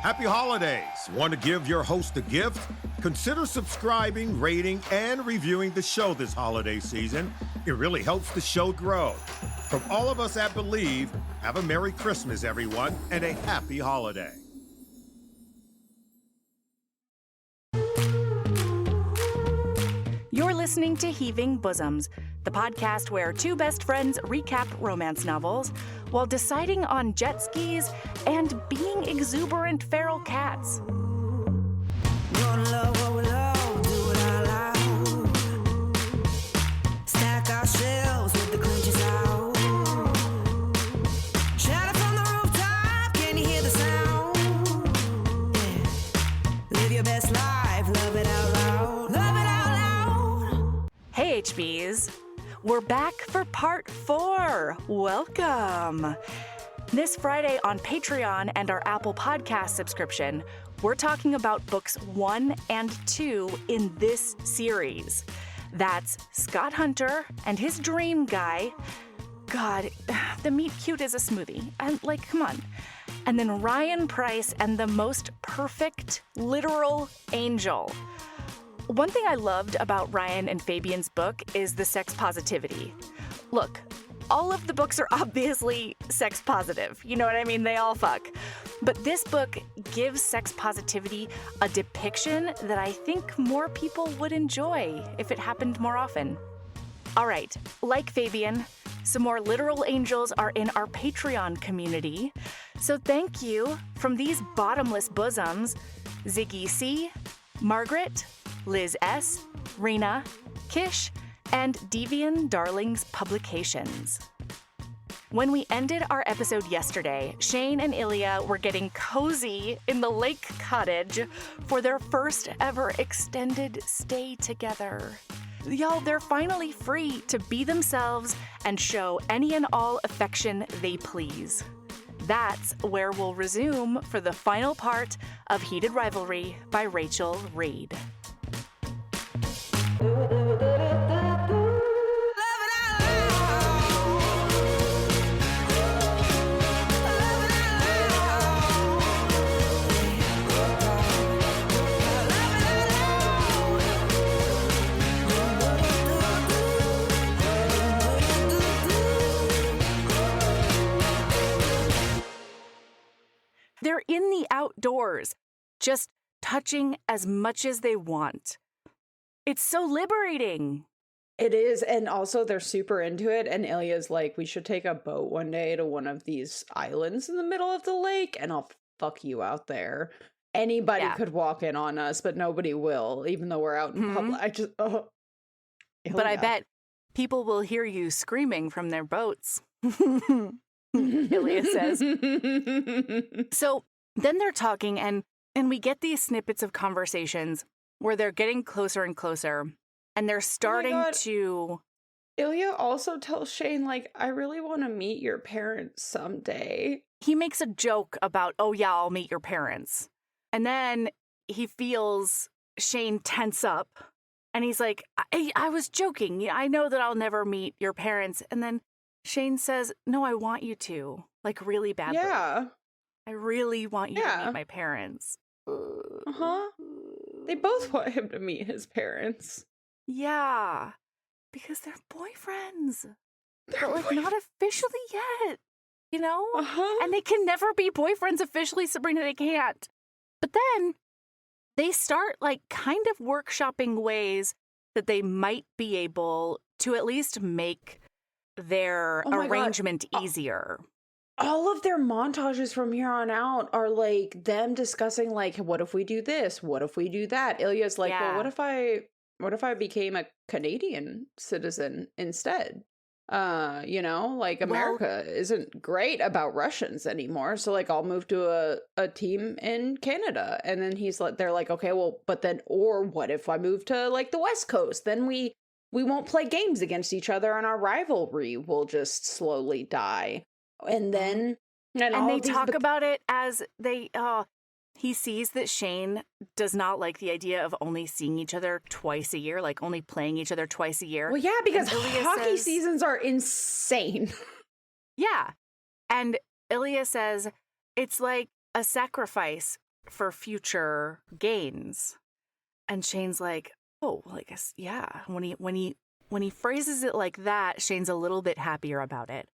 Happy holidays. Want to give your host a gift? Consider subscribing, rating, and reviewing the show this holiday season. It really helps the show grow. From all of us at Believe, have a Merry Christmas, everyone, and a happy holiday. You're listening to Heaving Bosoms, the podcast where two best friends recap romance novels while deciding on jet skis and being exuberant feral cats. Gonna love what we love, do it out loud. Stack our shelves with the clinches out. Shout it from the rooftop, can you hear the sound? Yeah. Live your best life, love it out loud. Love it out loud. Hey HBs, we're back for part 4. Welcome. This Friday on Patreon and our Apple Podcast subscription, we're talking about books 1 and 2 in this series. That's Scott Hunter and his dream guy. God, the meet cute is a smoothie. Come on. And then Ryan Price and the most perfect literal angel. One thing I loved about Ryan and Fabian's book is the sex positivity. Look, all of the books are obviously sex positive. You know what I mean? They all fuck. But this book gives sex positivity a depiction that I think more people would enjoy if it happened more often. All right, like Fabian, some more literal angels are in our Patreon community. So thank you from these bottomless bosoms: Ziggy C, Margaret, Liz S, Rena, Kish, and Devian Darlings Publications. When we ended our episode yesterday, Shane and Ilya were getting cozy in the lake cottage for their first ever extended stay together. Y'all, they're finally free to be themselves and show any and all affection they please. That's where we'll resume for the final part of Heated Rivalry by Rachel Reid. They're in the outdoors, just touching as much as they want. It's so liberating. It is, and also they're super into it, and Ilya's like, we should take a boat one day to one of these islands in the middle of the lake, and I'll fuck you out there. Anybody could walk in on us, but nobody will, even though we're out in public. I just, Ilya. But I bet people will hear you screaming from their boats. Ilya says. So then they're talking, and we get these snippets of conversations where they're getting closer and closer, and they're starting to... Ilya also tells Shane, like, I really want to meet your parents someday. He makes a joke about, oh yeah, I'll meet your parents. And then he feels Shane tense up, and he's like, I was joking. I know that I'll never meet your parents. And then Shane says, no, I want you to, like, really badly. Yeah. I really want you to meet my parents. Uh-huh. They both want him to meet his parents. Yeah. Because they're boyfriends. But, like, not officially yet. You know? Uh-huh. And they can never be boyfriends officially, Sabrina. They can't. But then they start, like, kind of workshopping ways that they might be able to at least make their arrangement easier. All of their montages from here on out are like them discussing, like, what if we do this? What if we do that? Ilya's like, well, what if I became a Canadian citizen instead? You know, like, America isn't great about Russians anymore. So, like, I'll move to a team in Canada. And then they're like, okay, well, but then, or what if I move to, like, the West Coast? Then we won't play games against each other, and our rivalry will just slowly die. And then... And they talk about it as they... he sees that Shane does not like the idea of only seeing each other twice a year, like only playing each other twice a year. Well, yeah, because hockey seasons are insane. Yeah. And Ilya says, it's like a sacrifice for future gains. And Shane's like, oh, I guess, yeah. When he phrases it like that, Shane's a little bit happier about it.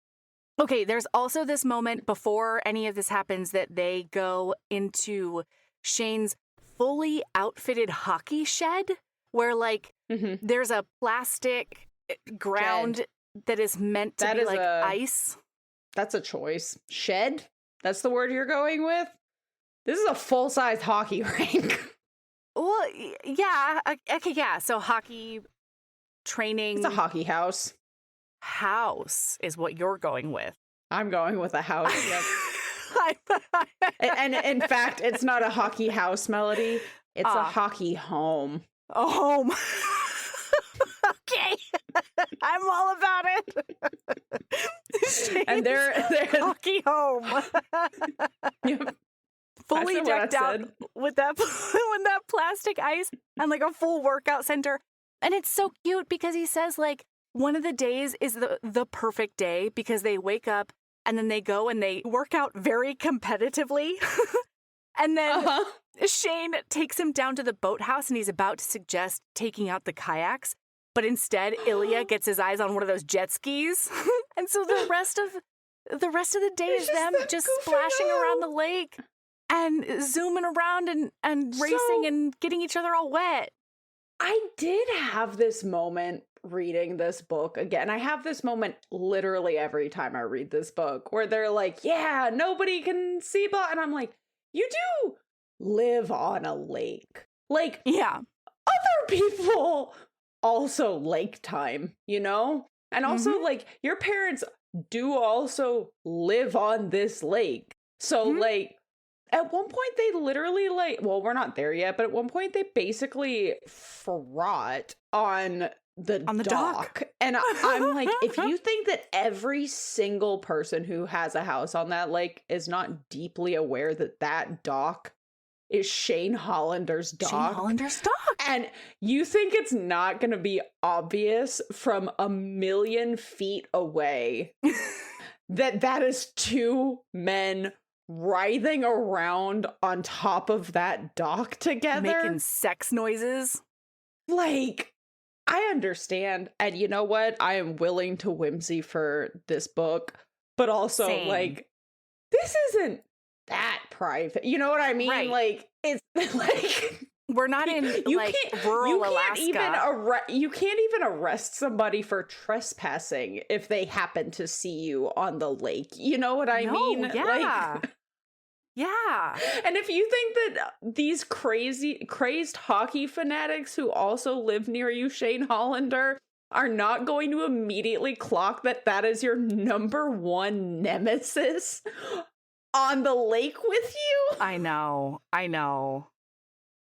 Okay, there's also this moment before any of this happens that they go into Shane's fully outfitted hockey shed where, like, there's a plastic ground that is meant to be like ice. That's a choice. Shed? That's the word you're going with? This is a full-size hockey rink. Well, yeah. Okay, yeah. So hockey training. It's a hockey house. House is what you're going with. I'm going with a house. Yep. And in fact, it's not a hockey house, Melody. It's a hockey home. A home. Okay. I'm all about it. And they're hockey home. Yep. Fully decked out with that plastic ice and like a full workout center. And it's so cute because he says, like, one of the days is the perfect day because they wake up and then they go and they work out very competitively. And then Shane takes him down to the boathouse and he's about to suggest taking out the kayaks. But instead, Ilya gets his eyes on one of those jet skis. And so the rest of the day is them just splashing around the lake and zooming around and racing and getting each other all wet. I did have this moment reading this book again. I have this moment literally every time I read this book where they're like, yeah, nobody can see blah. And I'm like, you do live on a lake. Like, yeah, other people also lake time, you know? And also, like, your parents do also live on this lake. So, like, at one point they literally, like, well, we're not there yet, but at one point they basically fraught on the dock. And I'm like, if you think that every single person who has a house on that lake is not deeply aware that that dock is Shane Hollander's dock. Shane Hollander's dock. And you think it's not going to be obvious from 1,000,000 feet away that is two men writhing around on top of that dock together. Making sex noises. Like, I understand. And you know what? I am willing to whimsy for this book. But also, Same. like, this isn't that private. You know what I mean? Right. Like, it's like... We're not in, rural Alaska. You can't even arrest somebody for trespassing if they happen to see you on the lake. You know what I mean? Yeah. Like, yeah. And if you think that these crazed hockey fanatics who also live near you, Shane Hollander, are not going to immediately clock that is your number one nemesis on the lake with you. I know.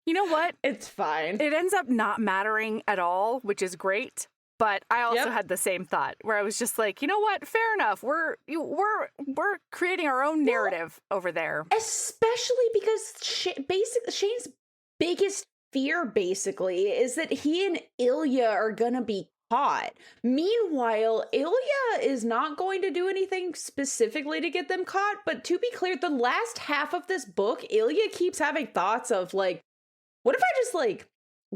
You know what? It's fine. It ends up not mattering at all, which is great. But I also had the same thought where I was just like, you know what? Fair enough. We're creating our own narrative over there. Especially because Shane's biggest fear basically is that he and Ilya are gonna be caught. Meanwhile, Ilya is not going to do anything specifically to get them caught. But to be clear, the last half of this book, Ilya keeps having thoughts of like, what if I just, like,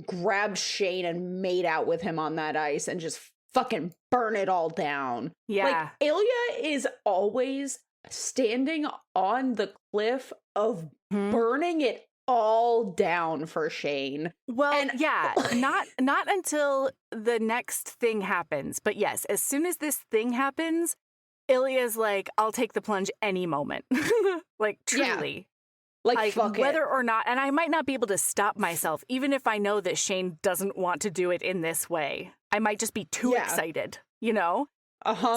grabbed Shane and made out with him on that ice and just fucking burn it all down? Yeah. Like, Ilya is always standing on the cliff of burning it all down for Shane. Well, and yeah, not until the next thing happens. But yes, as soon as this thing happens, Ilya's like, I'll take the plunge any moment. Like, truly. Yeah. Like fuck whether it. or not, and I might not be able to stop myself, even if I know that Shane doesn't want to do it in this way. I might just be too excited, you know?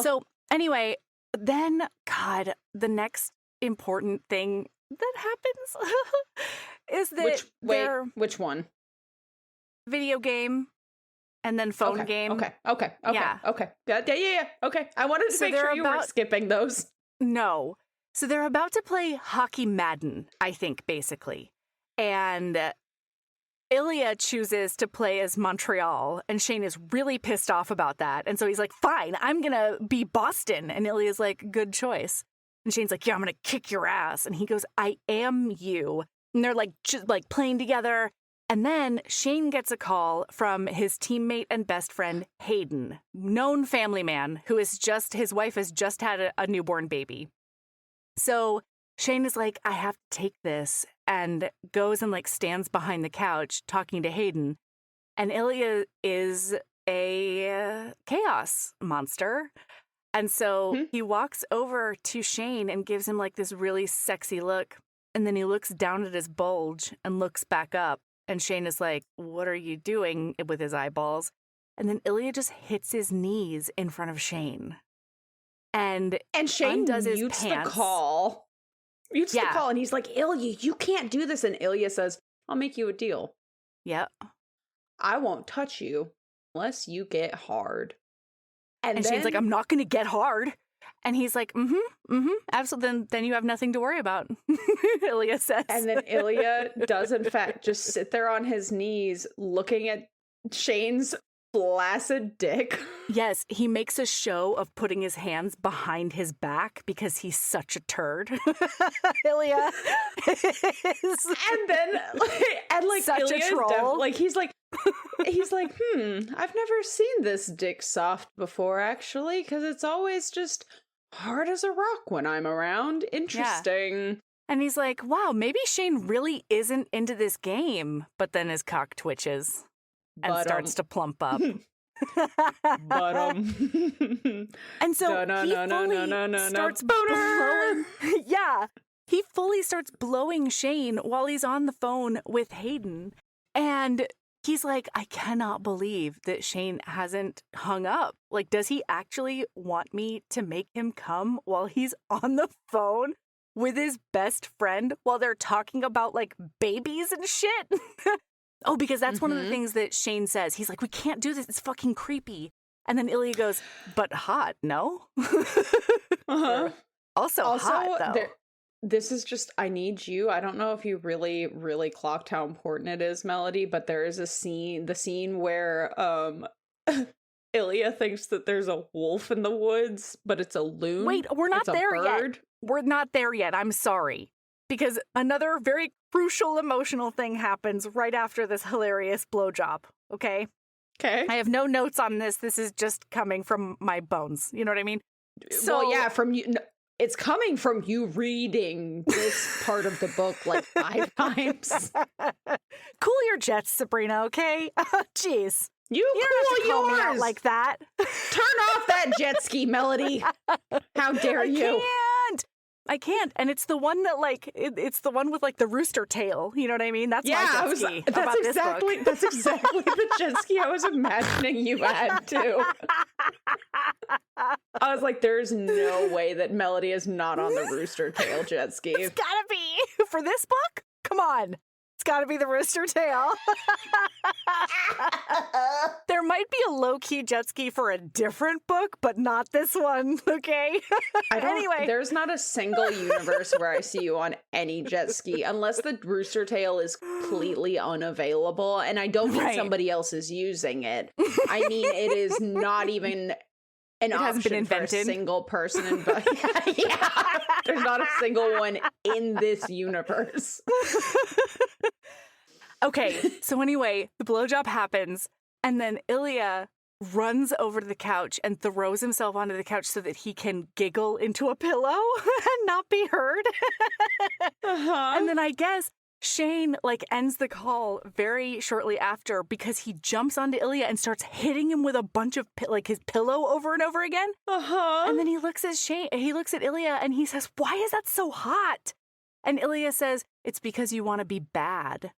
So anyway, then, God, the next important thing that happens is that which one? Video game and then phone game. Okay. Okay. Yeah. Okay. I wanted to make sure you weren't skipping those. No. So they're about to play Hockey Madden, I think, basically. And Ilya chooses to play as Montreal, and Shane is really pissed off about that. And so he's like, fine, I'm going to be Boston. And Ilya's like, good choice. And Shane's like, yeah, I'm going to kick your ass. And he goes, I am you. And they're like playing together. And then Shane gets a call from his teammate and best friend, Hayden, known family man, his wife has just had a newborn baby. So Shane is like, I have to take this, and goes and like stands behind the couch talking to Hayden. And Ilya is a chaos monster. And so he walks over to Shane and gives him like this really sexy look. And then he looks down at his bulge and looks back up. And Shane is like, what are you doing, with his eyeballs? And then Ilya just hits his knees in front of Shane. And Shane undoes his mutes pants. the call. Mutes the call, and he's like, Ilya, you can't do this. And Ilya says, I'll make you a deal. Yep. I won't touch you unless you get hard. And Shane's like, I'm not going to get hard. And he's like, absolutely. Then you have nothing to worry about, Ilya says. And then Ilya does, in fact, just sit there on his knees looking at Shane's flaccid dick. Yes, he makes a show of putting his hands behind his back because he's such a turd. Ilya is such Ilya a troll. He's like, I've never seen this dick soft before, actually, because it's always just hard as a rock when I'm around. Interesting. Yeah. And he's like, wow, maybe Shane really isn't into this game. But then his cock twitches and starts to plump up. And so he fully starts blowing. Yeah, he fully starts blowing Shane while he's on the phone with Hayden. And he's like, I cannot believe that Shane hasn't hung up. Like, does he actually want me to make him come while he's on the phone with his best friend while they're talking about, like, babies and shit? Oh, because that's one of the things that Shane says. He's like, we can't do this. It's fucking creepy. And then Ilya goes, but hot, no? Also hot, though. This is just, I need you. I don't know if you really, really clocked how important it is, Melody, but there is the scene where Ilya thinks that there's a wolf in the woods, but it's a loon. Wait, we're not there yet. We're not there yet. I'm sorry. Because another very crucial emotional thing happens right after this hilarious blowjob, okay? Okay. I have no notes on this. This is just coming from my bones. You know what I mean? So, well, yeah, from you. No, it's coming from you reading this part of the book like 5 times. Cool your jets, Sabrina, okay? Jeez. You don't cool have to call me yours. out like that. Turn off that jet ski, Melody. How dare you? I can't. And it's the one that, like, it's the one with, like, the rooster tail. You know what I mean? That's my jet ski. That's exactly the jet ski I was imagining you had, too. I was like, there's no way that Melody is not on the rooster tail jet ski. It's gotta be. For this book? Come on. It's gotta be the rooster tail. There might be a low-key jet ski for a different book, but not this one, okay? Anyway. There's not a single universe where I see you on any jet ski, unless the rooster tail is completely unavailable, and I don't think somebody else is using it. I mean, it is not even an option for a single person. Yeah, there's not a single one in this universe. Okay, so anyway, the blowjob happens, and then Ilya runs over to the couch and throws himself onto the couch so that he can giggle into a pillow and not be heard. And then I guess Shane, like, ends the call very shortly after because he jumps onto Ilya and starts hitting him with a bunch of, his pillow over and over again. And then he looks at Ilya and he says, why is that so hot? And Ilya says, it's because you want to be bad.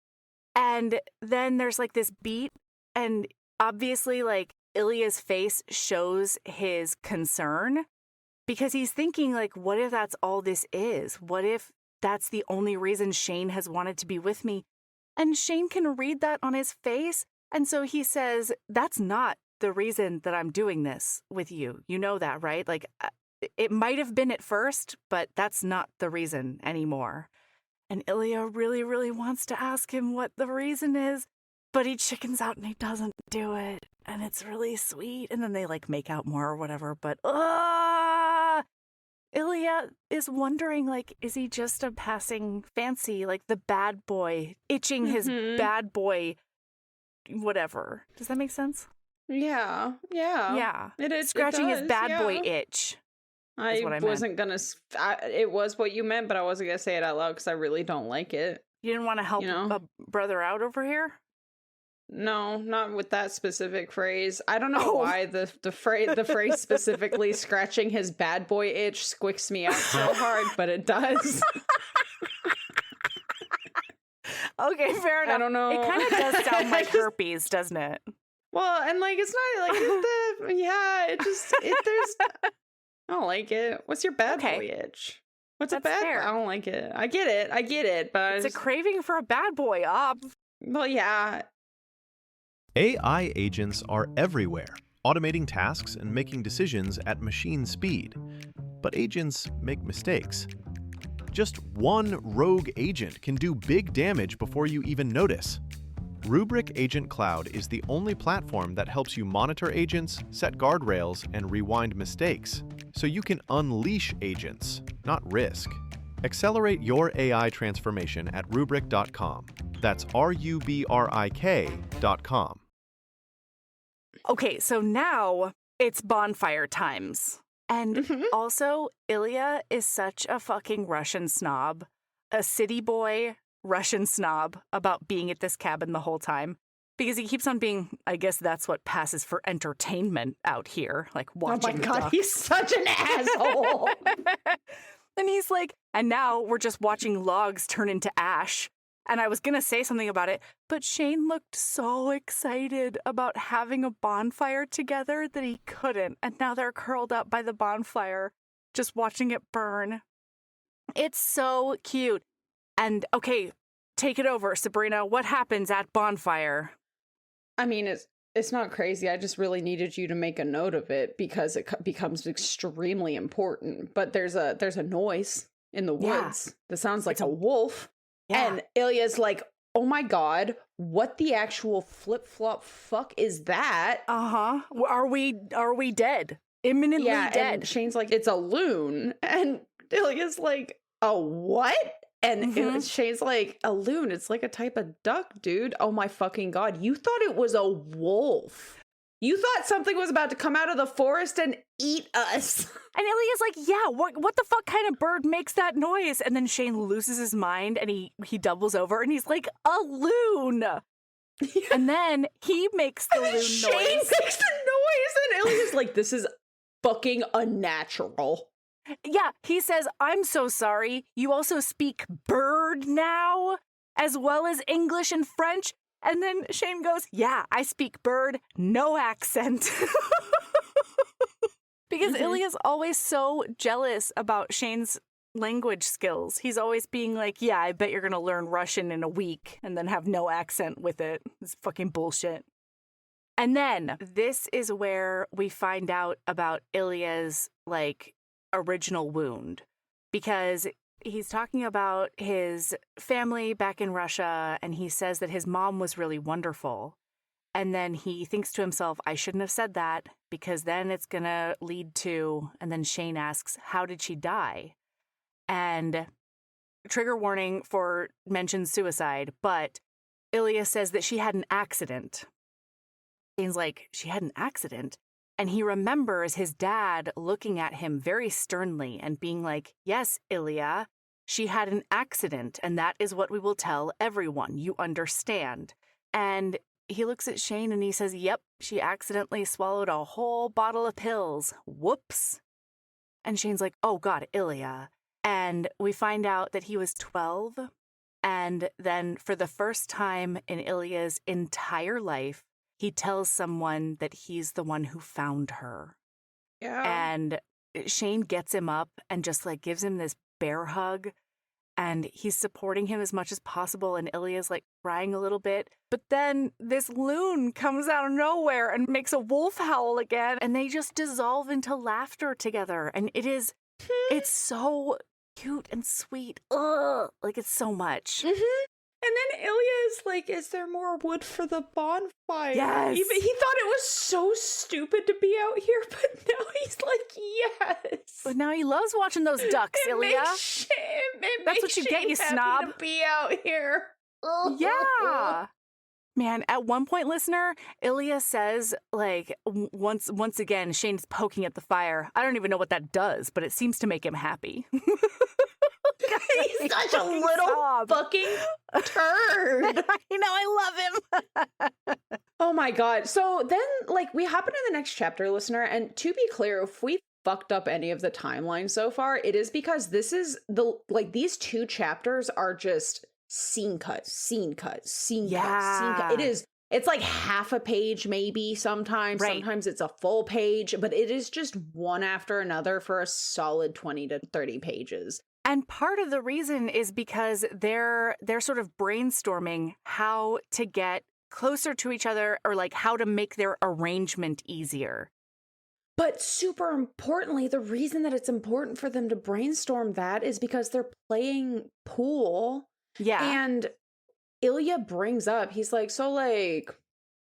And then there's, like, this beat, and obviously, like, Ilya's face shows his concern because he's thinking, like, what if that's all this is? What if that's the only reason Shane has wanted to be with me? And Shane can read that on his face, and so he says, that's not the reason that I'm doing this with you. You know that, right? Like, it might have been at first, but that's not the reason anymore. And Ilya really, really wants to ask him what the reason is, but he chickens out and he doesn't do it. And it's really sweet. And then they, like, make out more or whatever. But, Ilya is wondering, like, is he just a passing fancy, like the bad boy, itching his bad boy, whatever. Does that make sense? Yeah. Scratching his bad boy itch. I wasn't going to... It was what you meant, but I wasn't going to say it out loud because I really don't like it. You didn't want to help a brother out over here? No, not with that specific phrase. I don't know why the phrase specifically scratching his bad boy itch squicks me out so hard, but it does. Okay, fair enough. I don't know. It kind of does sound like herpes, doesn't it? Well, and like it's not like there's I don't like it. What's your bad boy itch? What's a bad? Fair. I don't like it. I get it, but it's a craving for a bad boy. Well, yeah. AI agents are everywhere, automating tasks and making decisions at machine speed. But agents make mistakes. Just one rogue agent can do big damage before you even notice. Rubrik Agent Cloud is the only platform that helps you monitor agents, set guardrails, and rewind mistakes, so you can unleash agents, not risk. Accelerate your AI transformation at Rubrik.com. That's RUBRIK.com. Okay, so now it's bonfire times. And also, Ilya is such a fucking Russian snob, a city boy Russian snob about being at this cabin the whole time. Because he keeps on being, I guess that's what passes for entertainment out here, like watching ducks. Oh my God, he's such an asshole. And he's like, and now we're just watching logs turn into ash. And I was going to say something about it, but Shane looked so excited about having a bonfire together that he couldn't. And now they're curled up by the bonfire, just watching it burn. It's so cute. And okay, take it over, Sabrina. What happens at bonfire? I mean, it's not crazy. I just really needed you to make a note of it because it becomes extremely important. But there's a noise in the woods that sounds like a wolf. Yeah. And Ilya's like, oh my God, what the actual flip-flop fuck is that? Uh-huh. Are we dead? Imminently dead. And Shane's like, it's a loon. And Ilya's like, a what? And Shane's like, a loon, it's like a type of duck, dude. Oh my fucking God. You thought it was a wolf. You thought something was about to come out of the forest and eat us. And Ilya's like, yeah, what the fuck kind of bird makes that noise? And then Shane loses his mind and he doubles over and he's like, a loon. And then he makes the loon noise. Shane makes the noise and Ilya's like, this is fucking unnatural. Yeah, he says, I'm so sorry. You also speak bird now, as well as English and French. And then Shane goes, yeah, I speak bird, no accent. Because Ilya's always so jealous about Shane's language skills. He's always being like, yeah, I bet you're going to learn Russian in a week and then have no accent with it. It's fucking bullshit. And then this is where we find out about Ilya's, like, original wound. Because he's talking about his family back in Russia, and he says that his mom was really wonderful. And then he thinks to himself, I shouldn't have said that, because then it's going to lead to, and then Shane asks, how did she die? And trigger warning for mentioned suicide, but Ilya says that she had an accident. Shane's like, she had an accident? And he remembers his dad looking at him very sternly and being like, yes, Ilya, she had an accident, and that is what we will tell everyone. You understand. And he looks at Shane and he says, yep, she accidentally swallowed a whole bottle of pills. Whoops. And Shane's like, oh God, Ilya. And we find out that he was 12. And then for the first time in Ilya's entire life, he tells someone that he's the one who found her. Yeah. And Shane gets him up and just like gives him this bear hug. And he's supporting him as much as possible. And Ilya's like crying a little bit. But then this loon comes out of nowhere and makes a wolf howl again. And they just dissolve into laughter together. And it's so cute and sweet. Ugh, like it's so much. Mm-hmm. And then Ilya is like, is there more wood for the bonfire? Yes. He thought it was so stupid to be out here, but now he's like, yes. But now he loves watching those ducks, Ilya. That's what you get, you snob. To be out here. Yeah. Man, at one point, listener, Ilya says, like, once again, Shane's poking at the fire. I don't even know what that does, but it seems to make him happy. He's such a little fucking turd. I know, I love him. Oh my God. So then, like, we hop into the next chapter, listener, and to be clear, if we fucked up any of the timeline so far, it is because this is these 2 chapters are just scene cut, scene cut, scene cut, scene cut. It's like half a page, maybe sometimes. Right. Sometimes it's a full page, but it is just one after another for a solid 20 to 30 pages. And part of the reason is because they're sort of brainstorming how to get closer to each other, or like how to make their arrangement easier. But super importantly, the reason that it's important for them to brainstorm that is because they're playing pool. Yeah. And Ilya brings up, he's like, so like,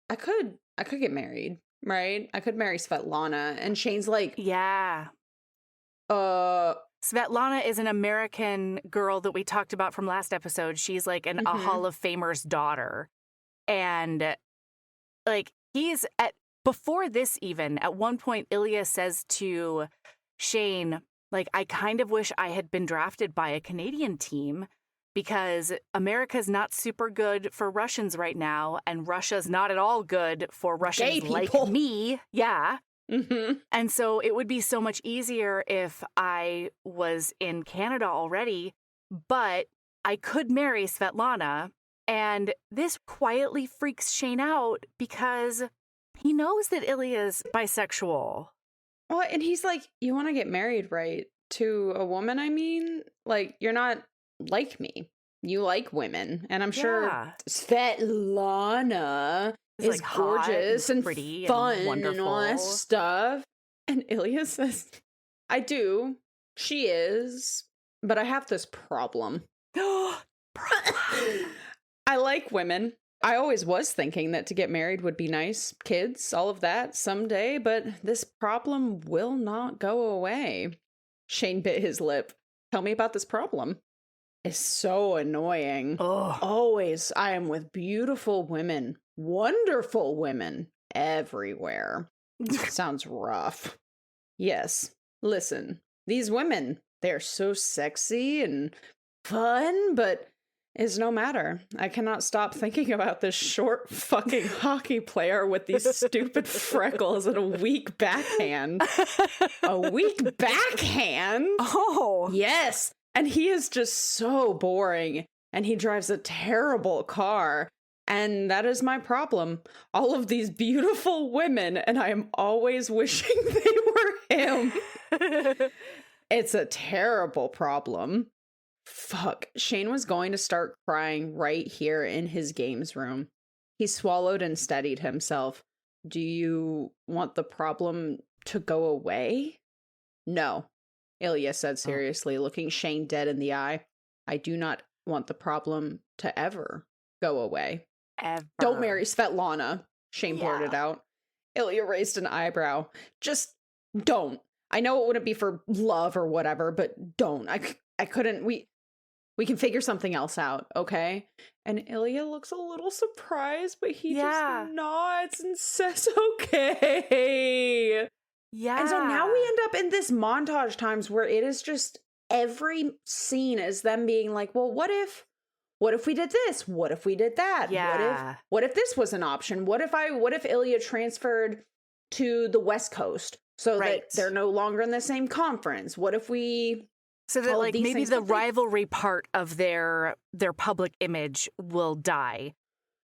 I could get married, right? I could marry Svetlana. And Shane's like, yeah. Svetlana is an American girl that we talked about from last episode. She's like a Hall of Famer's daughter. And like before this even, at one point, Ilya says to Shane, like, I kind of wish I had been drafted by a Canadian team because America's not super good for Russians right now. And Russia's not at all good for Russians like me. Yeah. Mm-hmm. And so it would be so much easier if I was in Canada already, but I could marry Svetlana. And this quietly freaks Shane out because he knows that Ilya's bisexual. Well, and he's like, you want to get married, right? To a woman, I mean? Like, you're not like me. You like women. And I'm sure Svetlana is like gorgeous and pretty fun and wonderful and all that stuff. And Ilya says, I do. She is. But I have this problem. I like women. I always was thinking that to get married would be nice. Kids, all of that someday. But this problem will not go away. Shane bit his lip. Tell me about this problem. It's so annoying. Ugh. Always, I am with beautiful women. Wonderful women everywhere. Sounds rough. Yes. Listen, these women, they're so sexy and fun, but it's no matter. I cannot stop thinking about this short fucking hockey player with these stupid freckles and a weak backhand. A weak backhand? Oh. Yes. And he is just so boring. And he drives a terrible car. And that is my problem. All of these beautiful women, and I am always wishing they were him. It's a terrible problem. Fuck. Shane was going to start crying right here in his games room. He swallowed and steadied himself. Do you want the problem to go away? No, Ilya said seriously, looking Shane dead in the eye. I do not want the problem to ever go away. Ever. Don't marry Svetlana, Shane blurted out. Ilya raised an eyebrow. Just don't. I know it wouldn't be for love or whatever, but don't. I couldn't. We can figure something else out, okay? And Ilya looks a little surprised, but he just nods and says, okay. Yeah. And so now we end up in this montage times where it is just every scene is them being like, well, what if we did this? What if we did that? Yeah. What if this was an option? What if Ilya transferred to the West Coast so that they're no longer in the same conference? What if we... So that like maybe the rivalry part of their public image will die.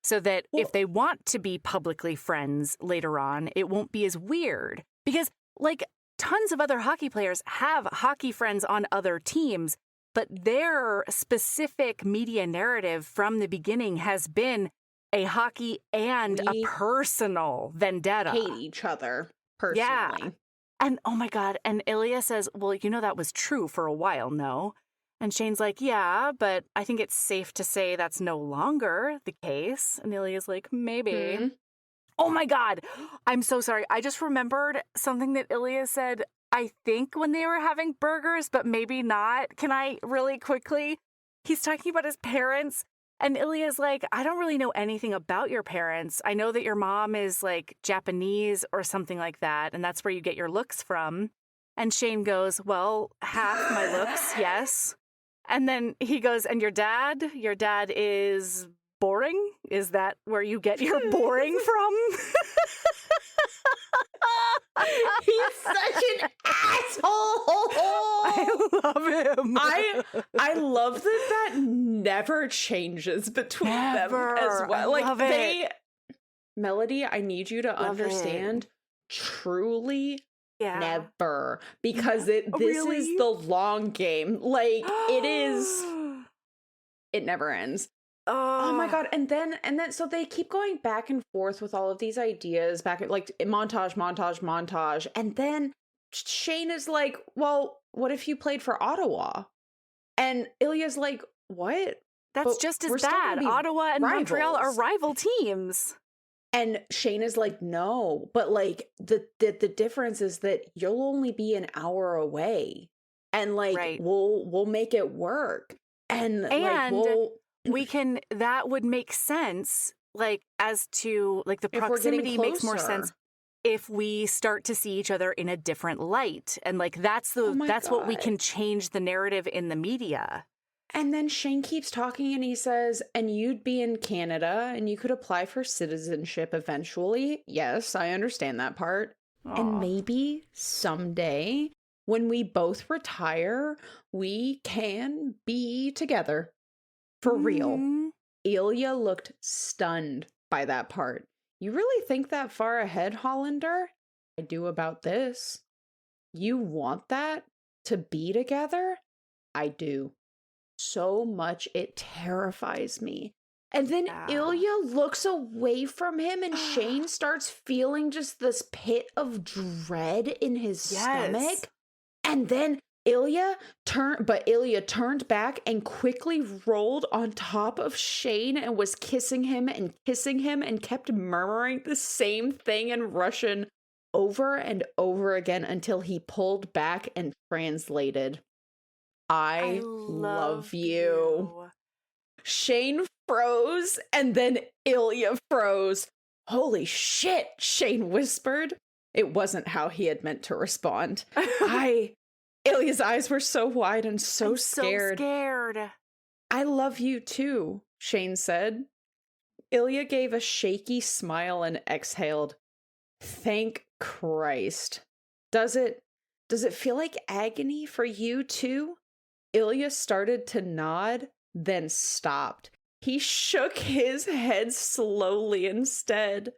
So that if they want to be publicly friends later on, it won't be as weird. Because like tons of other hockey players have hockey friends on other teams, but their specific media narrative from the beginning has been a hockey and a personal vendetta. Hate each other personally. Yeah. And oh my God, and Ilya says, well, you know, that was true for a while, no? And Shane's like, yeah, but I think it's safe to say that's no longer the case. And Ilya's like, maybe. Hmm. Oh my God. I'm so sorry. I just remembered something that Ilya said, I think when they were having burgers, but maybe not. Can I really quickly? He's talking about his parents. And Ilya's like, I don't really know anything about your parents. I know that your mom is like Japanese or something like that. And that's where you get your looks from. And Shane goes, well, half my looks, yes. And then he goes, and your dad? Your dad is boring? Is that where you get your boring from? He's such an asshole. I love him. I love that never changes between them as well. I love it. Melody, I need you to understand. Truly never, because this is the long game. Like it never ends. Oh my God. And then so they keep going back and forth with all of these ideas, like montage. And then Shane is like, well, what if you played for Ottawa? And Ilya's like, what? That's just as bad. Ottawa and Montreal are rival teams. And Shane is like, no, but like the difference is that you'll only be an hour away, and like we'll make it work, and like that would make sense, like as to like the proximity makes more sense if we start to see each other in a different light, and like that's what we can change the narrative in the media. And then Shane keeps talking and he says, and you'd be in Canada and you could apply for citizenship eventually. Yes, I understand that part. Aww. And maybe someday when we both retire, we can be together. For real. Ilya looked stunned by that part. You really think that far ahead, Hollander? I do about this. You want that? To be together? I do. So much it terrifies me. And then Ilya looks away from him and Shane starts feeling just this pit of dread in his stomach. And then Ilya turned back and quickly rolled on top of Shane and was kissing him and kept murmuring the same thing in Russian over and over again until he pulled back and translated. I love you. Shane froze, and then Ilya froze. Holy shit, Shane whispered. It wasn't how he had meant to respond. Ilya's eyes were so wide and so scared. So scared. I love you too, Shane said. Ilya gave a shaky smile and exhaled. Thank Christ. Does it feel like agony for you too? Ilya started to nod, then stopped. He shook his head slowly instead.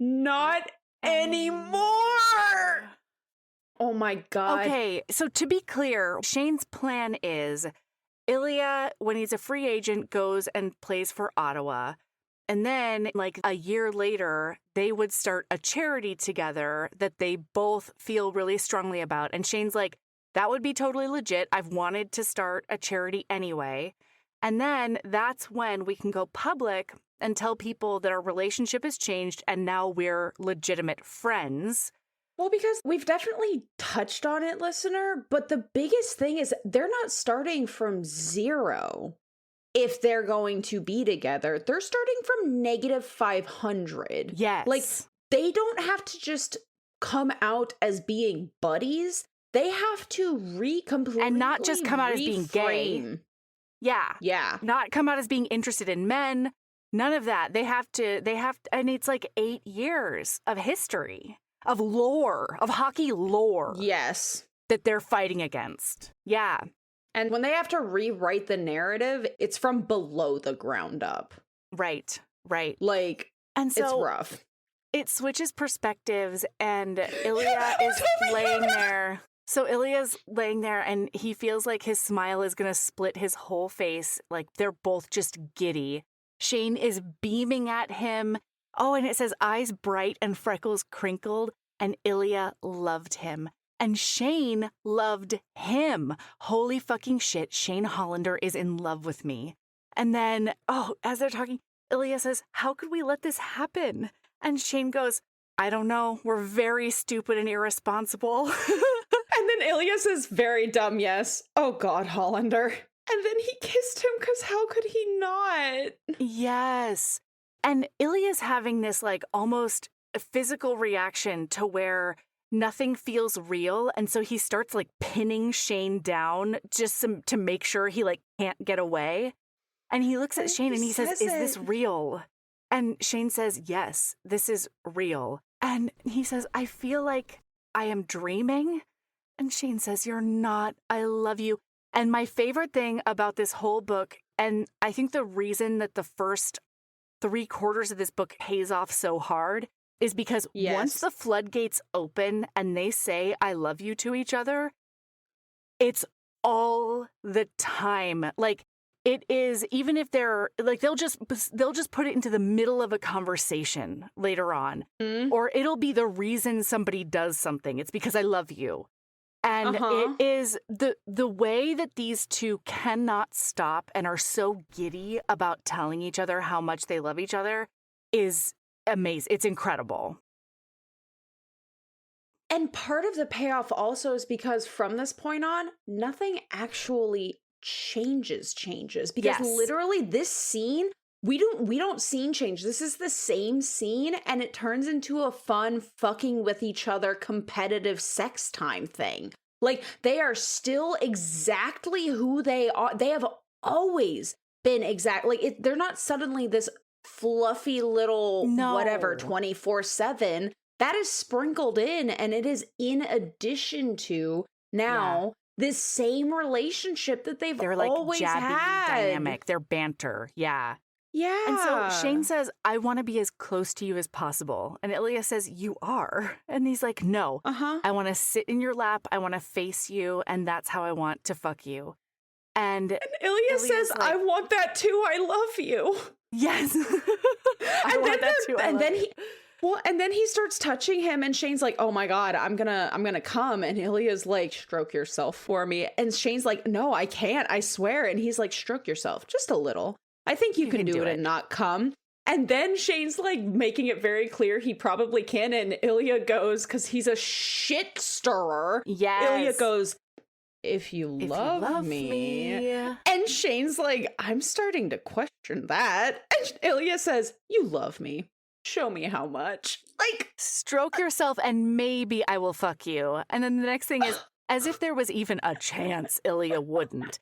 Not anymore! Oh my God. Okay, so to be clear, Shane's plan is Ilya, when he's a free agent, goes and plays for Ottawa. And then, like a year later, they would start a charity together that they both feel really strongly about. And Shane's like, that would be totally legit. I've wanted to start a charity anyway. And then that's when we can go public and tell people that our relationship has changed and now we're legitimate friends. Well, because we've definitely touched on it, listener, but the biggest thing is they're not starting from zero. If they're going to be together, they're starting from -500. Yes. Like, they don't have to just come out as being buddies. They have to completely and not just come out as being gay. Yeah. Not come out as being interested in men. None of that. They have to, and it's like 8 years of history, of lore, of hockey lore. Yes. That they're fighting against. Yeah. And when they have to rewrite the narrative, it's from below the ground up. Right. Like, and so it's rough. It switches perspectives, and Ilya is laying there. So Ilya's laying there, and he feels like his smile is going to split his whole face. Like, they're both just giddy. Shane is beaming at him. Oh, and it says eyes bright and freckles crinkled, and Ilya loved him. And Shane loved him. Holy fucking shit, Shane Hollander is in love with me. And then, as they're talking, Ilya says, how could we let this happen? And Shane goes, I don't know. We're very stupid and irresponsible. And then Ilya says, very dumb, yes. Oh God, Hollander. And then he kissed him because how could he not? Yes. And Ilya's having this like almost physical reaction to where nothing feels real. And so he starts like pinning Shane down just to make sure he like can't get away. And he looks at Shane and he says, is this real? And Shane says, yes, this is real. And he says, I feel like I am dreaming. And Shane says, you're not. I love you. And my favorite thing about this whole book, and I think the reason that the first 3/4 of this book pays off so hard, is because once the floodgates open and they say, I love you to each other, it's all the time. Like, it is, even if they're like, they'll just put it into the middle of a conversation later on, or it'll be the reason somebody does something. It's because I love you. And it is the way that these two cannot stop and are so giddy about telling each other how much they love each other is amazing. It's incredible. And part of the payoff also is because from this point on, nothing actually changes because literally this scene, we don't scene change. This is the same scene and it turns into a fun fucking with each other competitive sex time thing. Like, they are still exactly who they are. They have always been like, they're not suddenly this fluffy little whatever 24/7. That is sprinkled in, and it is in addition to now this same relationship that they're like always had. Dynamic. Their banter. Yeah. Yeah. And so Shane says, I want to be as close to you as possible. And Ilya says, you are. And he's like, no, I want to sit in your lap. I want to face you. And that's how I want to fuck you. And Ilya says, like, I want that too. I love you. Yes. And then he starts touching him and Shane's like, oh my God, I'm gonna come. And Ilya's like, stroke yourself for me. And Shane's like, no, I can't, I swear. And he's like, stroke yourself just a little. I think you can do it and not come. And then Shane's like making it very clear he probably can. And Ilya goes, because he's a shit stirrer. Yes. Ilya goes, if you love me. And Shane's like, I'm starting to question that. And Ilya says, you love me. Show me how much. Like, stroke yourself and maybe I will fuck you. And then the next thing is, as if there was even a chance Ilya wouldn't.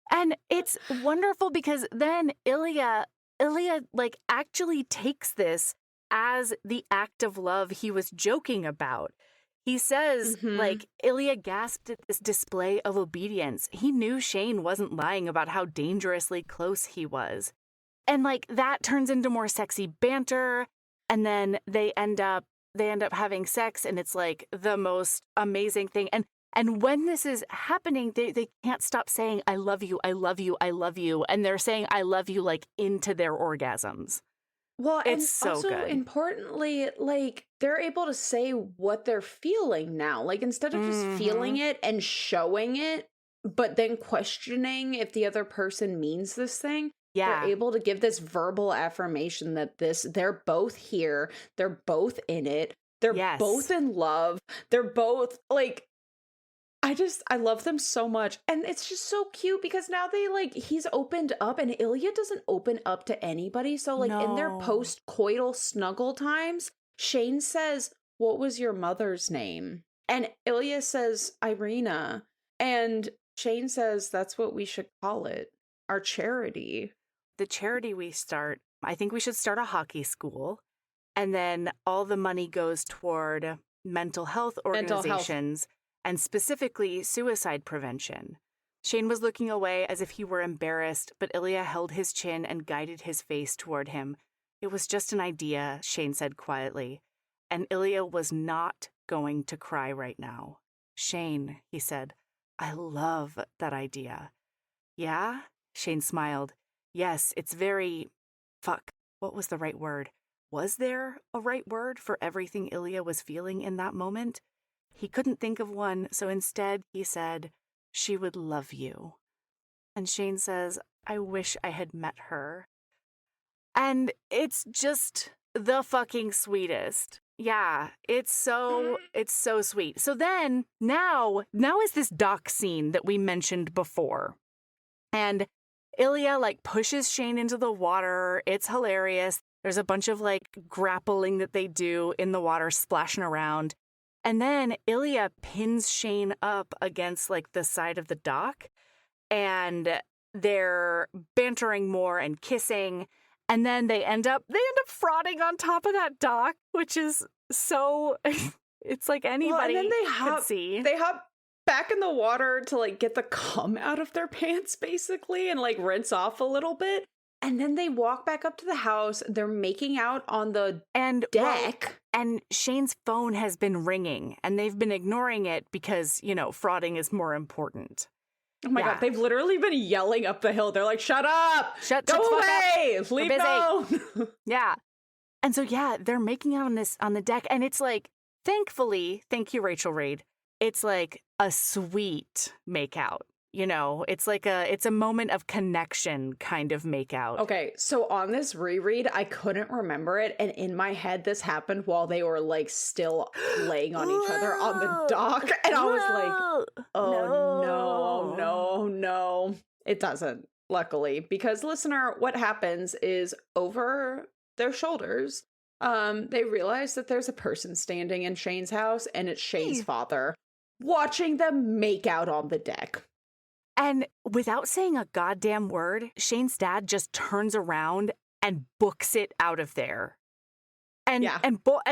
And it's wonderful because then Ilya like actually takes this as the act of love he was joking about. He says, like, Ilya gasped at this display of obedience. He knew Shane wasn't lying about how dangerously close he was. And like that turns into more sexy banter. And then they end up having sex, and it's like the most amazing thing. And when this is happening, they can't stop saying, I love you, I love you, I love you. And they're saying, I love you, like, into their orgasms. Well, it's and so also good. Importantly, like, they're able to say what they're feeling now. Like, instead of just feeling it and showing it, but then questioning if the other person means this thing. They're able to give this verbal affirmation that they're both here. They're both in it. They're both in love. They're both like, I love them so much. And it's just so cute because now he's opened up and Ilya doesn't open up to anybody. So like in their post-coital snuggle times, Shane says, what was your mother's name? And Ilya says, Irina. And Shane says, that's what we should call it. Our charity. The charity we start, I think we should start a hockey school. And then all the money goes toward mental health organizations and specifically suicide prevention. Shane was looking away as if he were embarrassed, but Ilya held his chin and guided his face toward him. It was just an idea, Shane said quietly. And Ilya was not going to cry right now. Shane, he said, I love that idea. Yeah? Shane smiled. Yes, it's very... Fuck. What was the right word? Was there a right word for everything Ilya was feeling in that moment? he couldn't think of one, so instead he said, "She would love you." And Shane says, "I wish I had met her." And it's just the fucking sweetest. Yeah, it's so sweet. So then now is this dock scene that we mentioned before. And Ilya like pushes Shane into the water. It's hilarious. There's a bunch of like grappling that they do in the water, splashing around. And then Ilya pins Shane up against like the side of the dock, and they're bantering more and kissing. And then they end up frauding on top of that dock, which is so, it's like anybody and then could see. They hop back in the water to like get the cum out of their pants basically and like rinse off a little bit. And then they walk back up to the house. They're making out on the deck. And Shane's phone has been ringing and they've been ignoring it because, you know, frauding is more important. Oh my God, they've literally been yelling up the hill. They're like, shut up! Go away! Leave me alone! Yeah. And so, they're making out on the deck. And it's like, thankfully, thank you, Rachel Reid, it's like a sweet makeout. You know, it's like it's a moment of connection kind of makeout. Okay, so on this reread, I couldn't remember it. And in my head, this happened while they were like still laying on each other on the dock. And I was like, oh no. It doesn't, luckily. Because listener, what happens is over their shoulders, they realize that there's a person standing in Shane's house and it's Shane's father watching them make out on the deck. And without saying a goddamn word, Shane's dad just turns around and books it out of there. And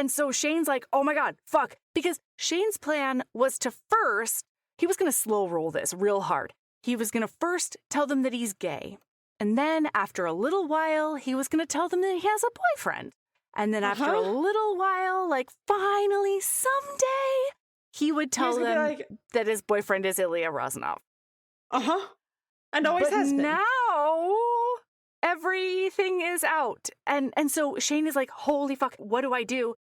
so Shane's like, oh my God, fuck. Because Shane's plan was to first, he was going to slow roll this real hard. He was going to first tell them that he's gay. And then after a little while, he was going to tell them that he has a boyfriend. And then after a little while, like finally someday, he would tell them that his boyfriend is Ilya Rozanov. And always has been. Now everything is out. And so Shane is like, holy fuck, what do I do?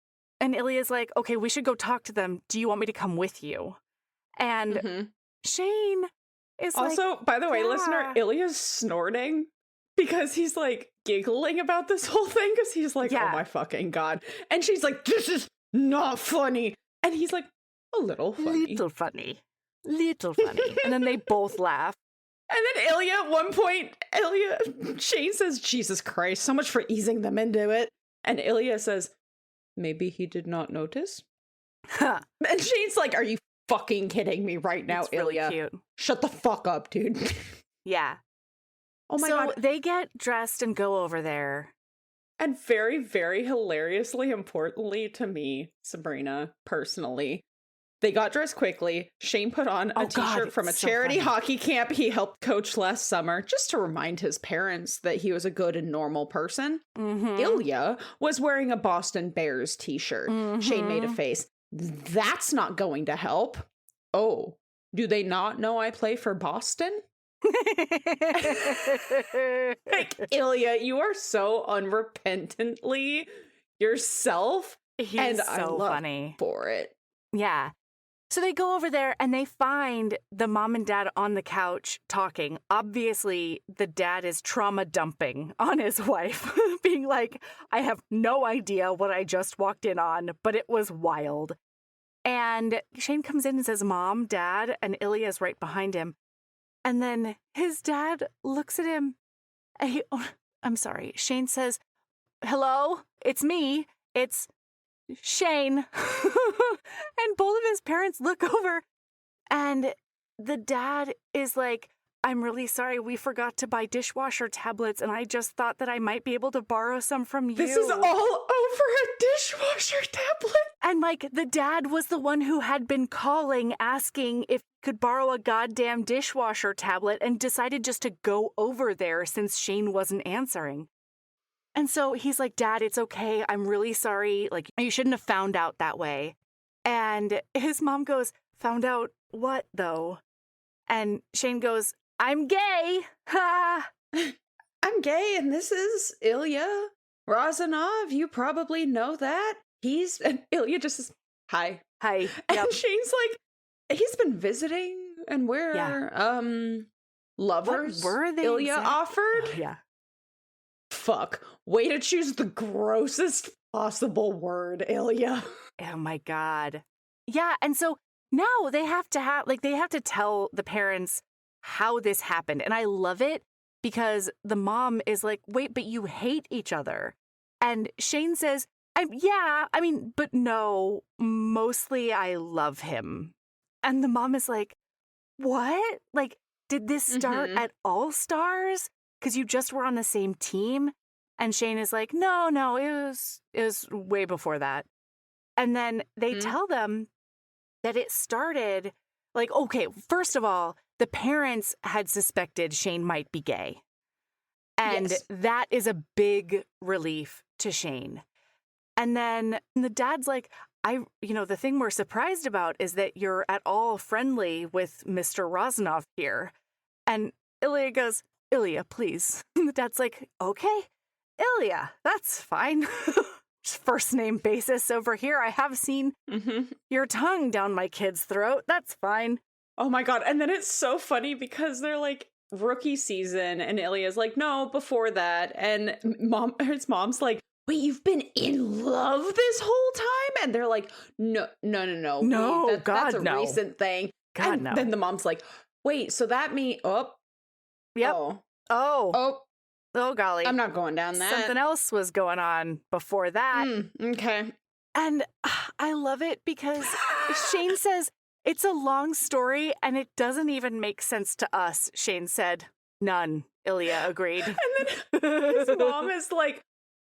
And Ilya's like, okay, we should go talk to them. Do you want me to come with you? And Shane is also, by the way, listener, Ilya's snorting because he's like giggling about this whole thing because he's like, oh my fucking God. And she's like, this is not funny. And he's like, a little funny. Little funny. And then they both laugh. And then Ilya, at one point, Shane says, Jesus Christ, so much for easing them into it. And Ilya says, maybe he did not notice. And Shane's like, are you fucking kidding me right now, it's really Ilya? Cute. Shut the fuck up, dude. Yeah. Oh my God. So they get dressed and go over there. And very, very hilariously, importantly to me, Sabrina, personally, they got dressed quickly. Shane put on a t-shirt from a charity hockey camp he helped coach last summer, just to remind his parents that he was a good and normal person. Ilya was wearing a Boston Bears t-shirt. Shane made a face. That's not going to help. Oh, do they not know I play for Boston? Like, Ilya, you are so unrepentantly yourself. He's so funny for it. Yeah. So they go over there and they find the mom and dad on the couch talking. Obviously, the dad is trauma dumping on his wife, being like, I have no idea what I just walked in on, but it was wild. And Shane comes in and says, Mom, Dad, and Ilya's right behind him. And then his dad looks at him. And I'm sorry. Shane says, hello, it's me. It's Shane. And both of his parents look over and the dad is like, I'm really sorry, we forgot to buy dishwasher tablets and I just thought that I might be able to borrow some from you. This is all over a dishwasher tablet. And like the dad was the one who had been calling asking if he could borrow a goddamn dishwasher tablet and decided just to go over there since Shane wasn't answering. And so he's like, Dad, it's okay. I'm really sorry. Like, you shouldn't have found out that way. And his mom goes, found out what, though? And Shane goes, I'm gay. Ha! I'm gay, and this is Ilya Rozanov. You probably know that. And Ilya just says, Hi. Hi. And Yep. Shane's like, he's been visiting, and lovers. What were they Ilya offered? Oh, yeah. Fuck. Way to choose the grossest possible word, Ilya. Oh my God. Yeah. And so now they have to tell the parents how this happened. And I love it because the mom is like, wait, but you hate each other. And Shane says, but no, mostly I love him. And the mom is like, what? Like, did this start at All Stars? Because you just were on the same team? And Shane is like, no, it was way before that. And then they tell them that it started, like, okay, first of all, the parents had suspected Shane might be gay. And that is a big relief to Shane. And then the dad's like, the thing we're surprised about is that you're at all friendly with Mr. Rosnoff here. And Ilya goes, Ilya, please. And the dad's like, okay, Ilya, that's fine. First name basis over here. I have seen your tongue down my kid's throat. That's fine. Oh my God. And then it's so funny because they're like rookie season and Ilya's like, no, before that. And his mom's like, wait, you've been in love this whole time? And they're like, no. No, that's a no. recent thing. God, and no. then the mom's like, wait, so that means, Yep. Oh, golly. I'm not going down that. Something else was going on before that. Okay. And I love it because Shane says, it's a long story and it doesn't even make sense to us, Shane said. None, Ilya agreed. And then his mom is like,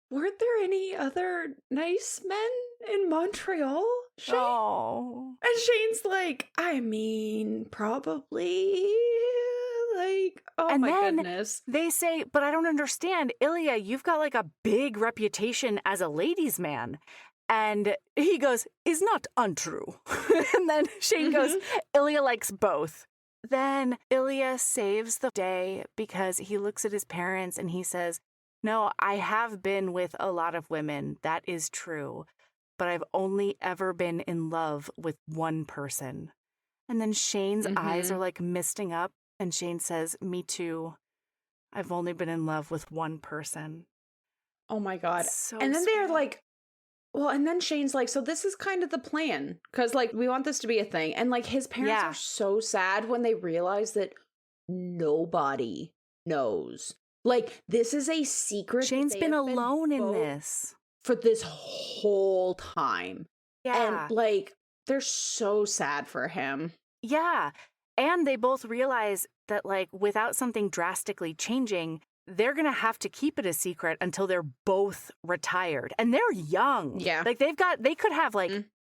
weren't there any other nice men in Montreal, Shane? Oh. And Shane's like, I mean, probably. Like, oh And my then goodness. They say, but I don't understand. Ilya, you've got like a big reputation as a ladies' man. And he goes, is not untrue. And then Shane goes, Ilya likes both. Then Ilya saves the day because he looks at his parents and he says, no, I have been with a lot of women. That is true. But I've only ever been in love with one person. And then Shane's eyes are like misting up. And Shane says, me too. I've only been in love with one person. Oh my God. So and then they're sweet. like, well, and then Shane's like, so this is kind of the plan. Because, like, we want this to be a thing. And, like, his parents are so sad when they realize that nobody knows. Like, this is a secret. Shane's been alone in this. For this whole time. Yeah. And, like, they're so sad for him. Yeah. And they both realize that, like, without something drastically changing, they're going to have to keep it a secret until they're both retired. And they're young. Yeah. Like, they could have, like,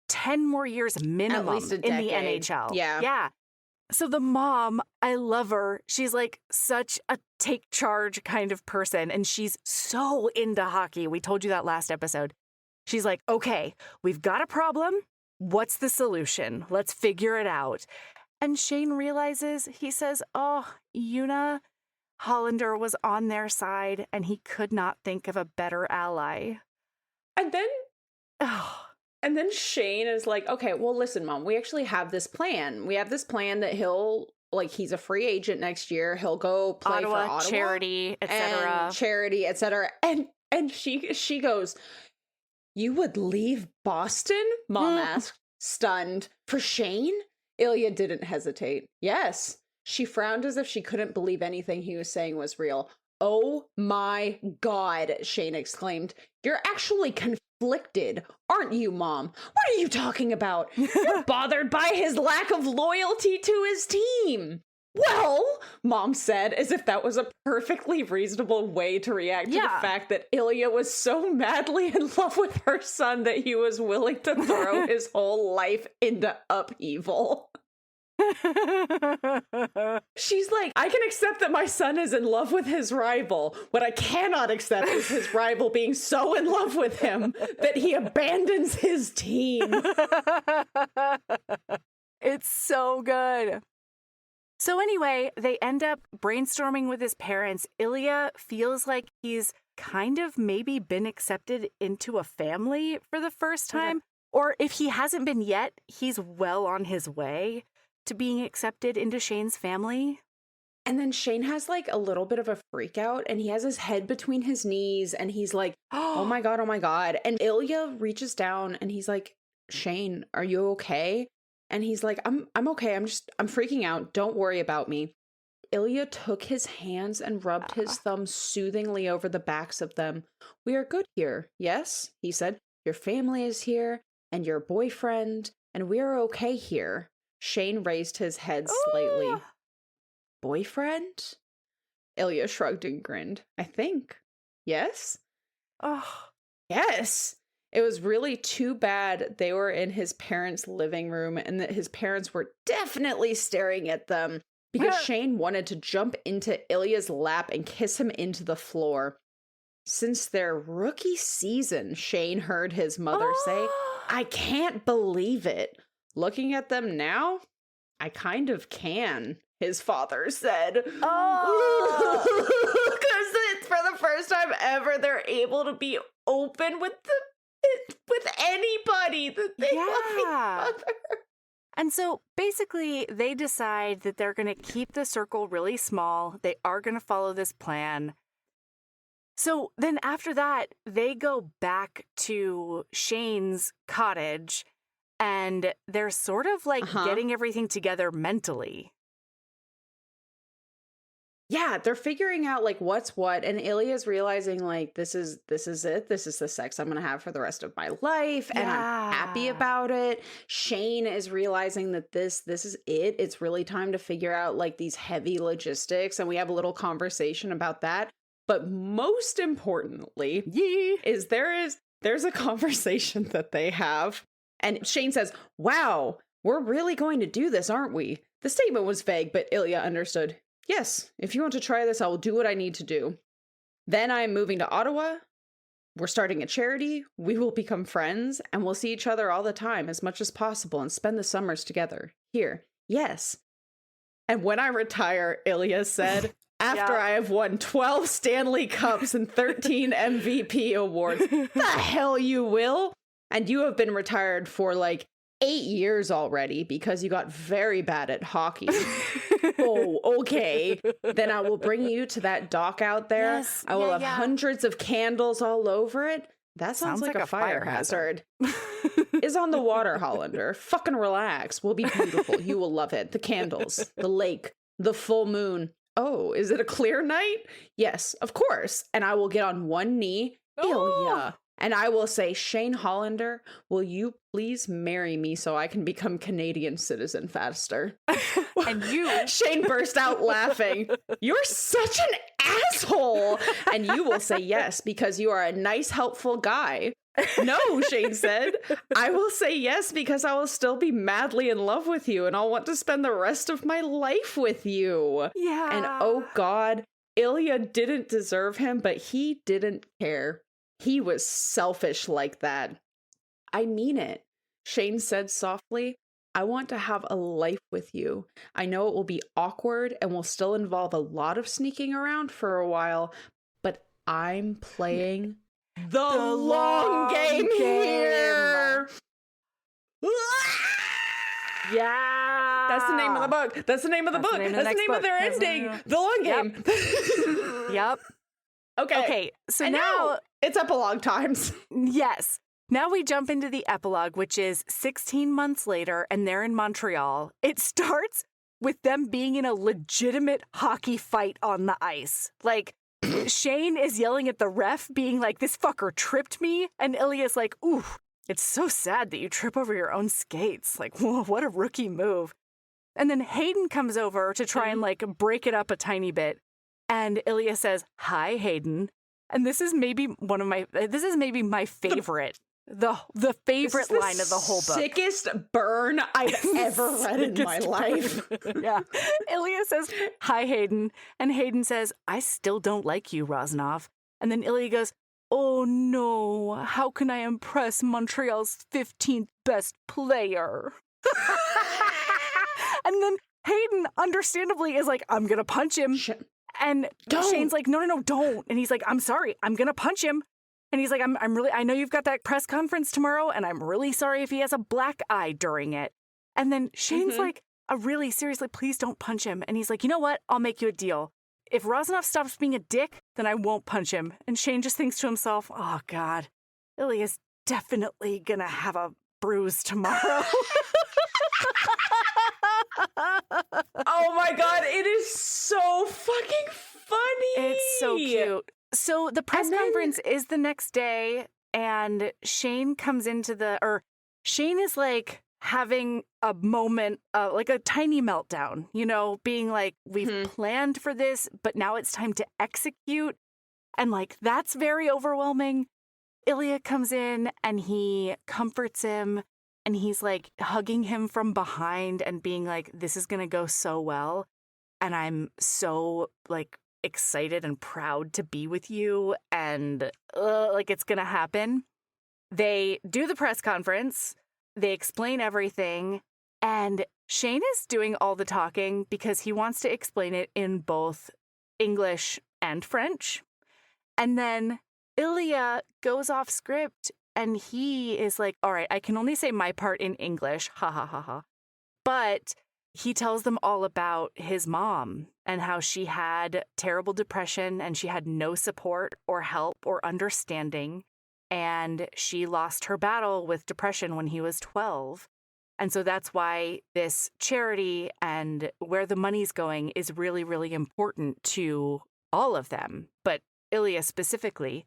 10 more years minimum At least a in the decade. NHL. Yeah. Yeah. So the mom, I love her. She's, like, such a take charge kind of person. And she's so into hockey. We told you that last episode. She's like, okay, we've got a problem. What's the solution? Let's figure it out. And Shane realizes, he says, oh, Una Hollander was on their side and he could not think of a better ally. And then Shane is like, okay, well, listen, Mom, we actually have this plan. We have this plan that he's a free agent next year. He'll go play for Ottawa. Charity, etc. And she goes, you would leave Boston? Mom asked, stunned. For Shane? Ilya didn't hesitate. Yes. She frowned as if she couldn't believe anything he was saying was real. Oh my God, Shane exclaimed. You're actually conflicted, aren't you, Mom? What are you talking about? You're bothered by his lack of loyalty to his team. Well, Mom said, as if that was a perfectly reasonable way to react to the fact that Ilya was so madly in love with her son that he was willing to throw his whole life into upheaval. She's like, I can accept that my son is in love with his rival. What I cannot accept is his rival being so in love with him that he abandons his team. It's so good. So anyway, they end up brainstorming with his parents. Ilya feels like he's kind of maybe been accepted into a family for the first time. Or if he hasn't been yet, he's well on his way to being accepted into Shane's family. And then Shane has like a little bit of a freak out and he has his head between his knees and he's like, oh my God, oh my God. And Ilya reaches down and he's like, Shane, are you okay? And he's like, I'm okay. I'm freaking out. Don't worry about me. Ilya took his hands and rubbed his thumbs soothingly over the backs of them. We are good here. Yes, he said. Your family is here and your boyfriend, and we are okay here. Shane raised his head slightly. Boyfriend? Ilya shrugged and grinned. I think. Yes? Oh. Yes. It was really too bad they were in his parents' living room and that his parents were definitely staring at them because Shane wanted to jump into Ilya's lap and kiss him into the floor. Since their rookie season, Shane heard his mother say, I can't believe it. Looking at them now, I kind of can, his father said. Oh! Because it's for the first time ever they're able to be open with anybody that they love each other. And so basically they decide that they're going to keep the circle really small. They are going to follow this plan. So then after that, they go back to Shane's cottage and they're sort of like getting everything together mentally. Yeah, they're figuring out like what's what, and Ilya's realizing like this is it. This is the sex I'm gonna have for the rest of my life, and I'm happy about it. Shane is realizing that this is it. It's really time to figure out like these heavy logistics, and we have a little conversation about that. But most importantly, is there's a conversation that they have, and Shane says, "Wow, we're really going to do this, aren't we?" The statement was vague, but Ilya understood. Yes, if you want to try this, I will do what I need to do. Then I am moving to Ottawa. We're starting a charity. We will become friends, and we'll see each other all the time as much as possible and spend the summers together. Here. Yes. And when I retire, Ilya said, after I have won 12 Stanley Cups and 13 MVP awards. The hell you will. And you have been retired for like 8 years already because you got very bad at hockey. Oh, okay. Then I will bring you to that dock out there. Yes, I will have hundreds of candles all over it. That sounds like a fire hazard. Is on the water, Hollander. Fucking relax. We'll be beautiful. You will love it. The candles, the lake, the full moon. Oh, is it a clear night? Yes, of course. And I will get on one knee. Ilya. And I will say, Shane Hollander, will you please marry me so I can become Canadian citizen faster? And you... Shane burst out laughing. You're such an asshole. And you will say yes because you are a nice, helpful guy. No, Shane said. I will say yes because I will still be madly in love with you and I'll want to spend the rest of my life with you. Yeah. And oh God, Ilya didn't deserve him, but he didn't care. He was selfish like that. I mean it, Shane said softly. I want to have a life with you. I know it will be awkward and will still involve a lot of sneaking around for a while, but I'm playing the long game here. Yeah. That's the name of the book. That's the name of the book. That's the name of their ending. The long game. Yep. Okay. So now it's epilogue times. Yes. Now we jump into the epilogue, which is 16 months later, and they're in Montreal. It starts with them being in a legitimate hockey fight on the ice. Like, Shane is yelling at the ref, being like, this fucker tripped me. And Ilya's like, ooh, it's so sad that you trip over your own skates. Like, whoa, what a rookie move. And then Hayden comes over to try and, like, break it up a tiny bit. And Ilya says, hi, Hayden. And this is maybe my favorite. The favorite line of the whole book. Sickest burn I've ever read in my life. Yeah. Ilya says, hi, Hayden. And Hayden says, I still don't like you, Rosnov. And then Ilya goes, oh no, how can I impress Montreal's 15th best player? And then Hayden, understandably, is like, I'm going to punch him. And Shane's like, no, don't. And he's like, I'm sorry, I'm going to punch him. And he's like, I know you've got that press conference tomorrow, and I'm really sorry if he has a black eye during it. And then Shane's like, really seriously, please don't punch him. And he's like, you know what? I'll make you a deal. If Rosanoff stops being a dick, then I won't punch him. And Shane just thinks to himself, oh God, Ilya's definitely gonna have a bruise tomorrow. Oh my God, it is so fucking funny. It's so cute. So the press conference is the next day, and Shane comes Shane is like having a moment, like a tiny meltdown, you know, being like, we've planned for this, but now it's time to execute. And like, that's very overwhelming. Ilya comes in and he comforts him, and he's like hugging him from behind and being like, this is going to go so well. And I'm so like excited and proud to be with you. And like, it's going to happen. They do the press conference. They explain everything. And Shane is doing all the talking because he wants to explain it in both English and French. And then Ilya goes off script and he is like, all right, I can only say my part in English. Ha ha ha ha. But he tells them all about his mom and how she had terrible depression and she had no support or help or understanding. And she lost her battle with depression when he was 12. And so that's why this charity and where the money's going is really, really important to all of them, but Ilya specifically.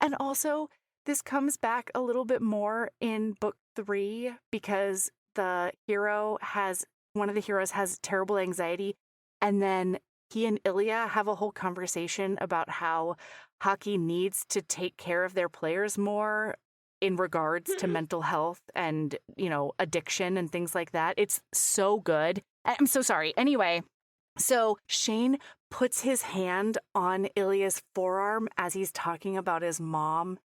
And also, this comes back a little bit more in book 3 because one of the heroes has terrible anxiety. And then he and Ilya have a whole conversation about how hockey needs to take care of their players more in regards to mental health and, you know, addiction and things like that. It's so good. I'm so sorry. Anyway, so Shane puts his hand on Ilya's forearm as he's talking about his mom,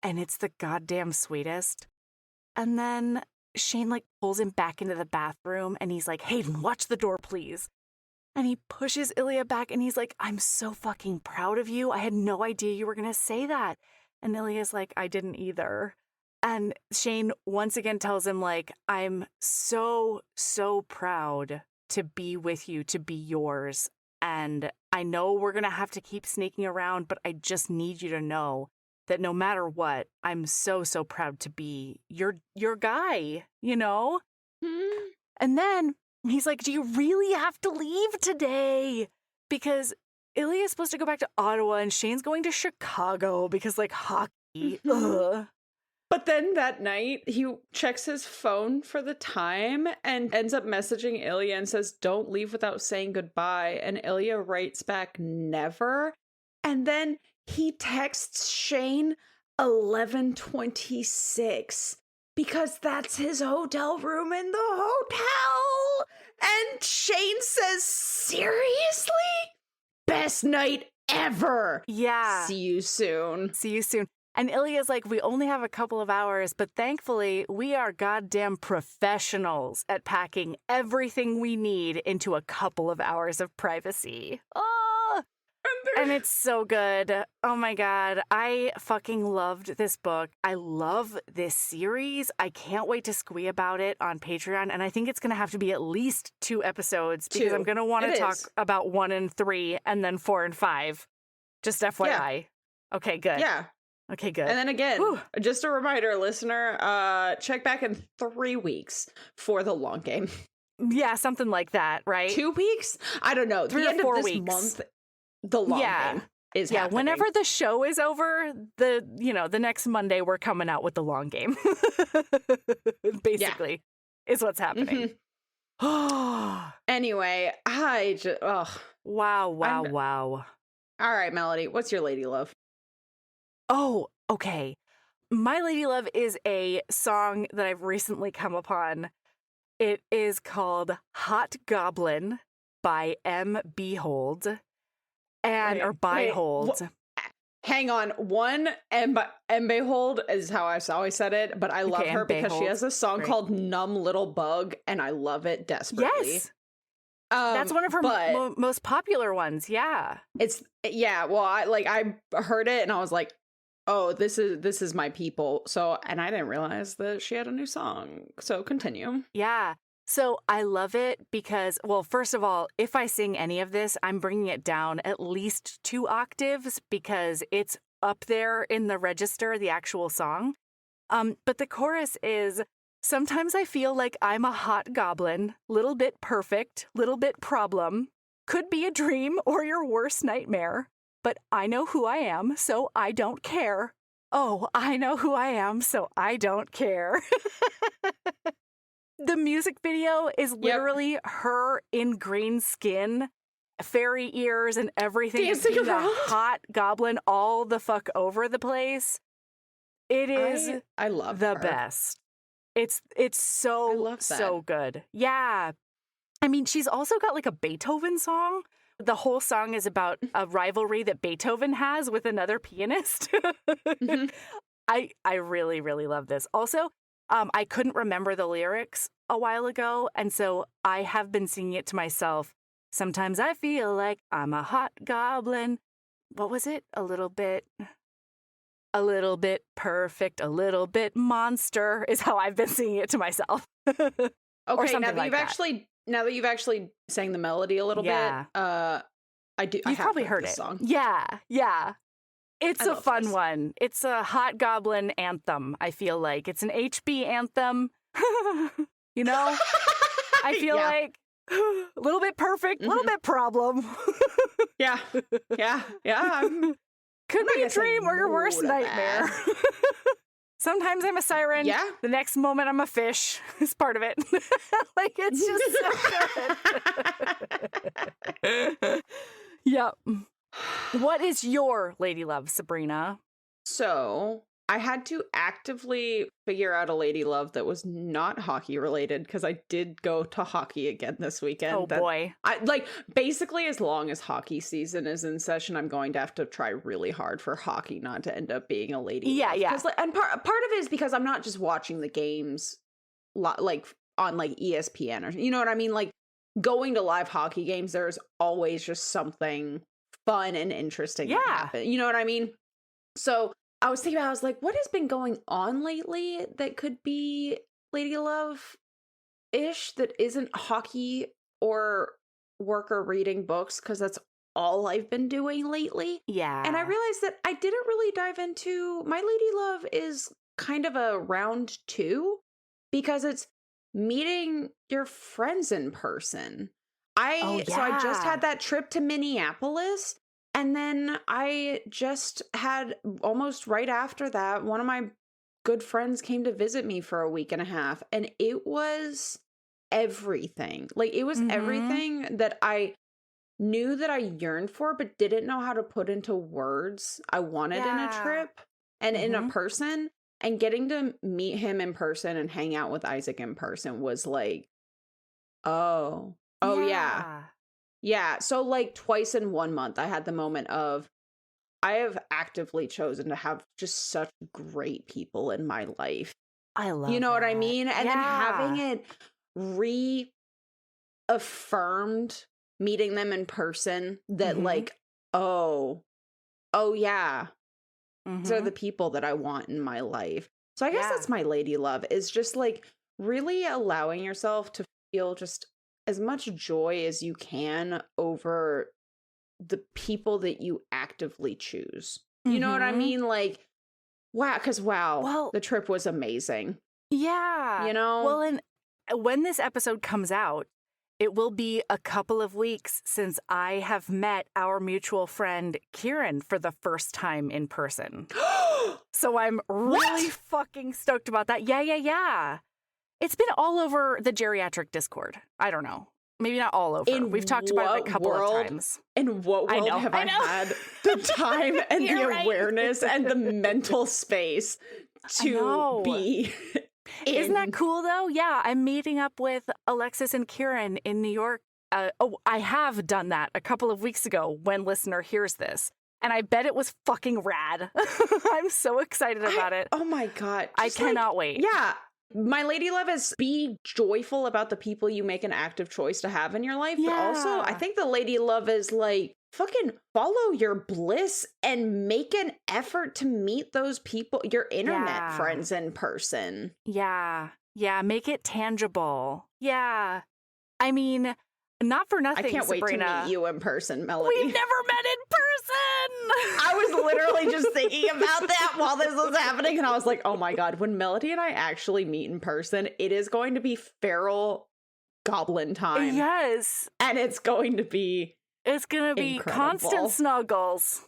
and it's the goddamn sweetest. And then Shane like pulls him back into the bathroom and he's like, Hayden, watch the door, please. And he pushes Ilya back and he's like, I'm so fucking proud of you. I had no idea you were going to say that. And Ilya's like, I didn't either. And Shane once again tells him like, I'm so, so proud to be with you, to be yours. And I know we're going to have to keep sneaking around, but I just need you to know that no matter what, I'm so, so proud to be your guy, you know? And then he's like, do you really have to leave today? Because Ilya's supposed to go back to Ottawa and Shane's going to Chicago because, like, hockey. Ugh. But then that night, he checks his phone for the time and ends up messaging Ilya and says, don't leave without saying goodbye. And Ilya writes back, never. And then he texts Shane 11:26 because that's his hotel room in the hotel. And Shane says, seriously? Best night ever. Yeah. See you soon. See you soon. And Ilya's like, we only have a couple of hours, but thankfully we are goddamn professionals at packing everything we need into a couple of hours of privacy. Oh, and it's so good. Oh my God. I fucking loved this book. I love this series. I can't wait to squee about it on Patreon. And I think it's going to have to be at least 2 episodes because I'm going to want to talk about 1 and 3 and then 4 and 5. Just FYI. Yeah. Okay, good. Yeah. Okay, good. And then again, just a reminder, listener, check back in 3 weeks for the long game. Yeah, something like that, right? 2 weeks? I don't know. 3 or 4 weeks. Month, the long game is happening. Whenever the show is over, the next Monday we're coming out with the long game. Basically, is what's happening. Anyway, I just Wow. All right, Melody, what's your lady love? Oh, okay. My Lady Love is a song that I've recently come upon. It is called Hot Goblin by M. Behold. Or Behold. Hang on. One, M. Behold is how I've always said it, but I love her because she has a song called Numb Little Bug, and I love it desperately. Yes. That's one of her most popular ones. Yeah. Well, I heard it and I was like, oh, this is my people. So, and I didn't realize that she had a new song. So continue. Yeah. So I love it because, well, first of all, if I sing any of this, I'm bringing it down at least 2 octaves because it's up there in the register, the actual song. But the chorus is, sometimes I feel like I'm a hot goblin, little bit perfect, little bit problem. Could be a dream or your worst nightmare. But I know who I am, so I don't care. Oh, I know who I am, so I don't care. The music video is literally her in green skin, fairy ears and everything. Dancing being around. a hot goblin all the fuck over the place. It is I love the her. best. It's I so, love that. so good. Yeah. I mean, she's also got like a Beethoven song. The whole song is about a rivalry that Beethoven has with another pianist. Mhm. I really, really love this. Also, I couldn't remember the lyrics a while ago, and so I have been singing it to myself. Sometimes I feel like I'm a hot goblin. What was it? A little bit perfect, a little bit monster is how I've been singing it to myself. Okay, something now that like you've that. actually sang the melody a little bit, I do. I You've have probably heard heard this it. song. Yeah. It's I a love fun this. one. It's a hot goblin anthem, I feel like. It's an HB anthem. You know? I feel Yeah. like a little bit perfect, a little bit problem. Yeah, yeah. Could I'm not be a gonna say dream or your worst no to nightmare. Sometimes I'm a siren. Yeah. The next moment I'm a fish. It's part of it. Like, it's just so good. Yep. What is your lady love, Sabrina? So I had to actively figure out a lady love that was not hockey related because I did go to hockey again this weekend. Oh, boy. I like basically as long as hockey season is in session, I'm going to have to try really hard for hockey not to end up being a lady Yeah, love. yeah. 'Cause, like, and part of it is because I'm not just watching the games like on like ESPN or you know what I mean? Like going to live hockey games, there's always just something fun and interesting that Yeah. happen. You know what I mean? So I was thinking about, I was like, what has been going on lately that could be lady love-ish that isn't hockey or work or reading books? Because that's all I've been doing lately. Yeah. And I realized that I didn't really dive into my lady love is kind of a round 2 because it's meeting your friends in person. So I just had that trip to Minneapolis. And then I just had almost right after that, one of my good friends came to visit me for a week and a half. And it was everything. Like, it was everything that I knew that I yearned for, but didn't know how to put into words I wanted in a trip and in a person. And getting to meet him in person and hang out with Isaac in person was like, oh yeah. Yeah, so like twice in 1 month, I had the moment of, I have actively chosen to have just such great people in my life. I love You know what I that. mean? And then having it reaffirmed, meeting them in person, that like, oh yeah, these are the people that I want in my life. So I guess that's my lady love, is just like really allowing yourself to feel just as much joy as you can over the people that you actively choose. You know what I mean? Like, wow, because Well- the trip was amazing. Yeah. You know? Well, and when this episode comes out, it will be a couple of weeks since I have met our mutual friend Kieran for the first time in person. So I'm really fucking stoked about that. Yeah. It's been all over the geriatric Discord. I don't know. Maybe not all over. We've talked about it a couple of times. In what world have I had the time and the You're right. awareness and the mental space to know. be Isn't that in- cool, though? Yeah, I'm meeting up with Alexis and Kieran in New York. I have done that a couple of weeks ago when listener hears this. And I bet it was fucking rad. I'm so excited about it. Oh my God. I Just, like, cannot wait. Yeah. My lady love is be joyful about the people you make an active choice to have in your life. But also, I think the lady love is like fucking follow your bliss and make an effort to meet those people, your internet friends in person. Yeah. Yeah. Make it tangible. Yeah. I mean, not for nothing, I can't Sabrina. wait to meet you in person, Melody. We've never met in person. I was literally just thinking about that while this was happening, and I was like, oh my God, when Melody and I actually meet in person, it is going to be feral goblin time. Yes. And it's going to be incredible. Constant snuggles.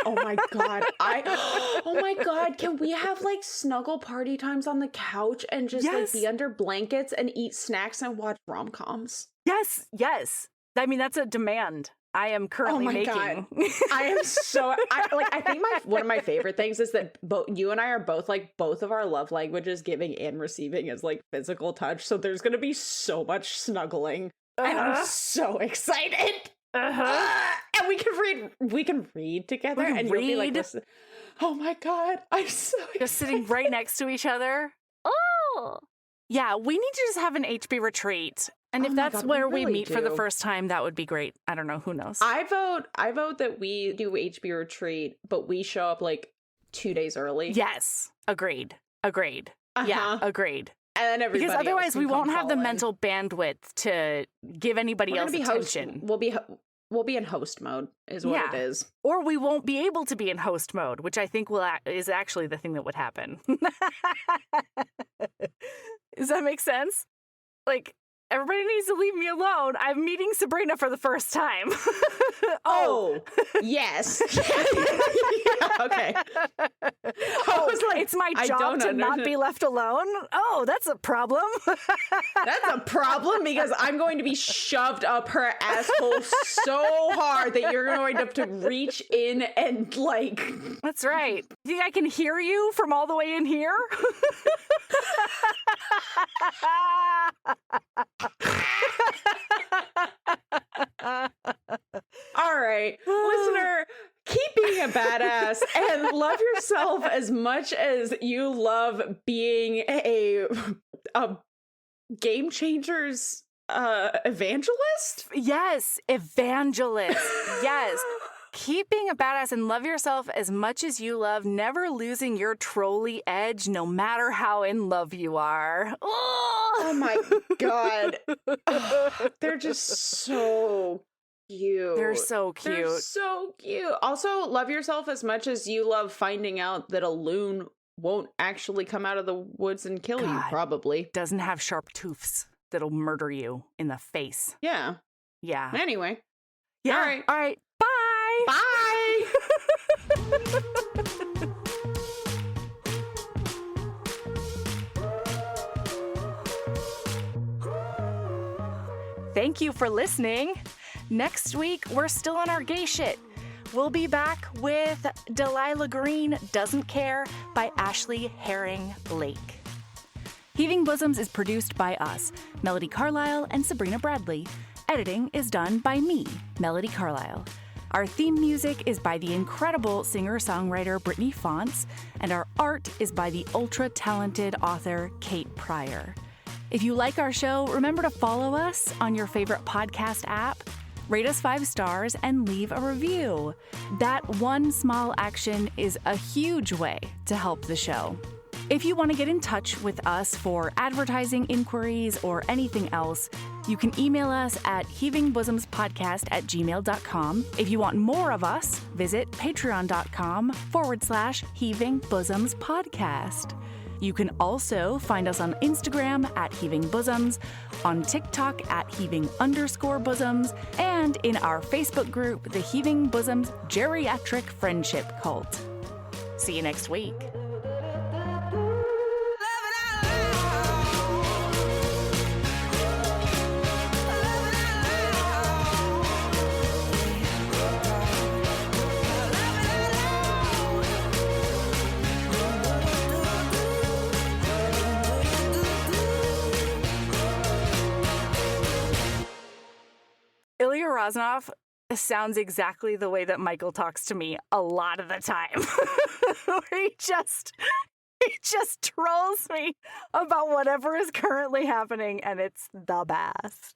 Oh my God. Oh my God. Can we have like snuggle party times on the couch and just like be under blankets and eat snacks and watch rom-coms? Yes. Yes. I mean, that's a demand I am currently making. God. I am so, I think one of my favorite things is that you and I are both like, both of our love languages, giving and receiving, is like physical touch. So there's going to be so much snuggling. And I'm so excited. And we can read together, and you'll be like, listen, oh my God, I'm so excited. Just sitting right next to each other. Oh, yeah. We need to just have an HB retreat, and if that's where we meet for the first time, that would be great. I don't know. Who knows? I vote that we do HB retreat, but we show up like 2 days early. Yes, agreed. Yeah, agreed. And then everybody because otherwise we won't have the in. mental bandwidth to give anybody else attention. We'll be in host mode is what it is. Or we won't be able to be in host mode, which I think is actually the thing that would happen. Does that make sense? Like, everybody needs to leave me alone. I'm meeting Sabrina for the first time. Oh, yes. Yeah, okay. I was like, it's my job to not be left alone? Oh, that's a problem. That's a problem because I'm going to be shoved up her asshole so hard that you're going to have to reach in and like... That's right. You think I can hear you from all the way in here? All right, listener, keep being a badass and love yourself as much as you love being a Game Changers evangelist. Yes, evangelist. Yes. Keep being a badass and love yourself as much as you love never losing your trolly edge, no matter how in love you are. Oh my God. They're just so cute. They're so cute. They're so cute. Also, love yourself as much as you love finding out that a loon won't actually come out of the woods and kill you, probably. Doesn't have sharp tooths that'll murder you in the face. Yeah. Yeah. Anyway. Yeah. All right. Bye. Bye. Thank you for listening. Next week, we're still on our gay shit. We'll be back with Delilah Green Doesn't Care by Ashley Herring Lake. Heaving Bosoms is produced by us, Melody Carlisle and Sabrina Bradley. Editing is done by me, Melody Carlisle. Our theme music is by the incredible singer-songwriter Brittany Fonts, and our art is by the ultra-talented author Kate Pryor. If you like our show, remember to follow us on your favorite podcast app, rate us 5 stars, and leave a review. That one small action is a huge way to help the show. If you want to get in touch with us for advertising inquiries or anything else, you can email us at heavingbosomspodcast@gmail.com. If you want more of us, visit patreon.com/heavingbosomspodcast. You can also find us on Instagram at Heaving Bosoms, on TikTok at Heaving_Bosoms, and in our Facebook group, the Heaving Bosoms Geriatric Friendship Cult. See you next week. Ilya Rozanov sounds exactly the way that Michael talks to me a lot of the time. he just trolls me about whatever is currently happening, and it's the best.